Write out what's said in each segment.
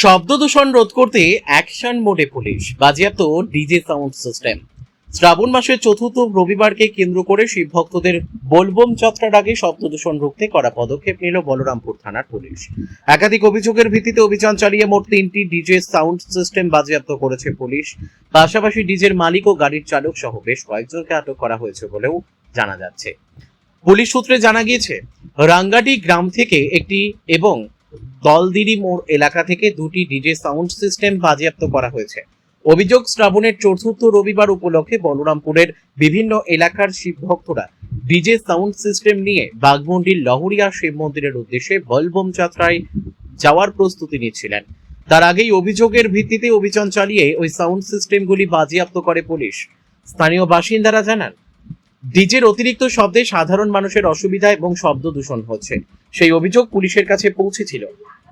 শব্দ দূষণ রোধ করতে অ্যাকশন মোডে পুলিশ, বাজেয়াপ্ত ডিজে সাউন্ড সিস্টেম। শ্রাবণ মাসের চতুর্থ রবিবারকে কেন্দ্র করে শিব ভক্তদের বোলবম যাত্রার আগে শব্দ দূষণ রুখতে কড়া পদক্ষেপ নিল বলরামপুর থানার পুলিশ। একাধিক অভিযোগের ভিত্তিতে অভিযান চালিয়ে মোট 3টি ডিজে সাউন্ড সিস্টেম বাজেয়াপ্ত করেছে পুলিশ। পাশাপাশি ডিজের মালিক ও গাড়ির চালক সহ বেশ কয়েকজনকে আটক করা হয়েছে বলেও জানা যাচ্ছে। পুলিশ সূত্রে জানা গিয়েছে, রাঙ্গাটি গ্রাম থেকে একটি এবং দলদিরি মোড় এলাকা থেকে 2টি ডিজে সাউন্ড সিস্টেম বাজেয়াপ্ত করা হয়েছে। অভিযোগ, শ্রাবণের চতুর্থ রবিবার উপলক্ষে বলরামপুরের বিভিন্ন এলাকার শিব ভক্তরা ডিজে সাউন্ড সিস্টেম নিয়ে বাঘমুন্ডির লহরিয়া শিব মন্দিরের উদ্দেশ্যে বলবম যাত্রায় যাওয়ার প্রস্তুতি নিচ্ছিলেন। তার আগেই অভিযোগের ভিত্তিতে অভিযান চালিয়ে ওই সাউন্ড সিস্টেমগুলি বাজেয়াপ্ত করে পুলিশ। স্থানীয় বাসিন্দারা জানান, ডিজের অতিরিক্ত শব্দে সাধারণ মানুষের অসুবিধা এবং শব্দ দূষণ হচ্ছে। সেই অভিযোগ পুলিশের কাছে পৌঁছেছিল।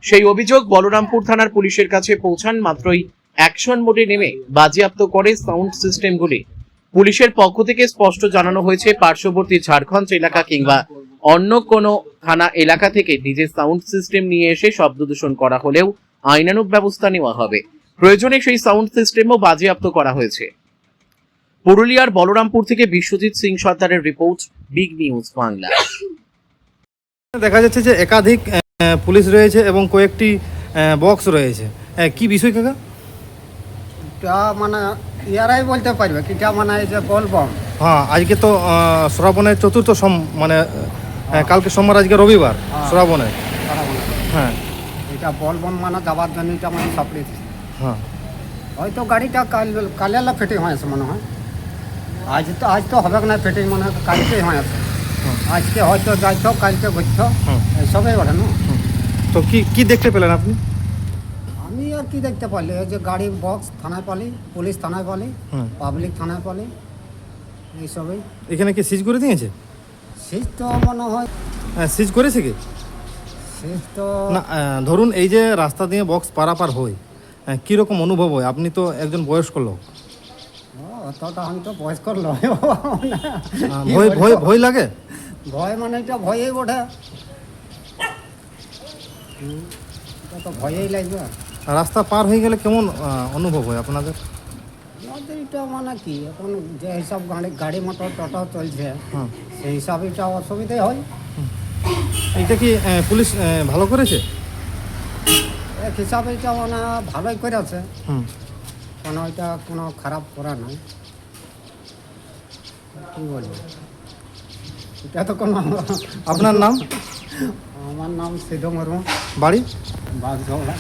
সেই অভিযোগ বলরামপুর থানার পুলিশের কাছে পৌঁছান মাত্রই অ্যাকশন মোডে নেমে বাজেয়াপ্ত করে সাউন্ড সিস্টেমগুলি। পুলিশের পক্ষ থেকে স্পষ্ট জানানো হয়েছে, পার্শ্ববর্তী ঝাড়খণ্ড এলাকা কিংবা অন্য কোনো থানা এলাকা থেকে ডিজে সাউন্ড সিস্টেম নিয়ে এসে শব্দ দূষণ করা হলেও আইনানুগ ব্যবস্থা নেওয়া হবে। প্রয়োজনে সেই সাউন্ড সিস্টেমও বাজেয়াপ্ত করা হয়েছে। পুরুলিয়ার বলরামপুর থেকে বিশ্বজিৎ সিং সর্দারের রিপোর্ট, বিগ নিউজ বাংলা। দেখা যাচ্ছে যে একাধিক পুলিশ রয়েছে এবং কয়েকটি বক্স রয়েছে, কি বিষয় কাকা? এটা মানে ইয়ারাই বলতে পারবে কিটা মানে এই যে বলবম। হ্যাঁ, আজকে তো শ্রাবণের চতুর্থ মানে কালকে সোমবার, আজকে রবিবার শ্রাবণের। হ্যাঁ, এটা বলবম মানে যাওয়ার জন্য এটা মানে সাপ্লাই। হ্যাঁ, হয়তো গাড়িটা কালেলা ফিটিং হয়েছে মনে হয়। আজ তো হবে না ফিটিং, মনে হয় কালকেই হয়েছে। আজকে হয়তো যাইতো, কালকে ঘুরতো, এইসবই ওঠে না। তো কি দেখতে পেলেন আপনি? আমি আর কি দেখতে পারলি, এই যে গাড়ি বক্স থানায় পালি, পুলিশ থানায় পালি, পাবলিক থানায় পালি, এইসবই। এখানে কি সিজ করে দিয়েছে? সিজ তো মনে হয় সিজ করেছে কি? সিজ তো না, ধরুন এই যে রাস্তা দিয়ে বক্স পারাপার হয়, কীরকম অনুভব হয়? আপনি তো একজন বয়স্ক লোক। অতটা আমি তো বয়স করলো, ভয় লাগে? ভয় মানে এটা ভয়েই ওঠে, তো ভয়েই লাগবে। রাস্তা পার হয়ে গেলে কেমন অনুভব হয় আপনাদের? আমাদের এটা মানে কি, এখন যে হিসাব গাড়ি মোটর টোটো চলছে, সেই হিসাবে এটা অসুবিধাই হয়। এটা কি পুলিশ ভালো করেছে? এক হিসাবে এটা মানে ভালোই করেছে, কোনো এটা কোনো খারাপ করা নাই। কী বলবো, এটা তো কোনো। আপনার নাম? আমার নাম সিধু মুর্মু, বাড়ি? বাগঝোড়া।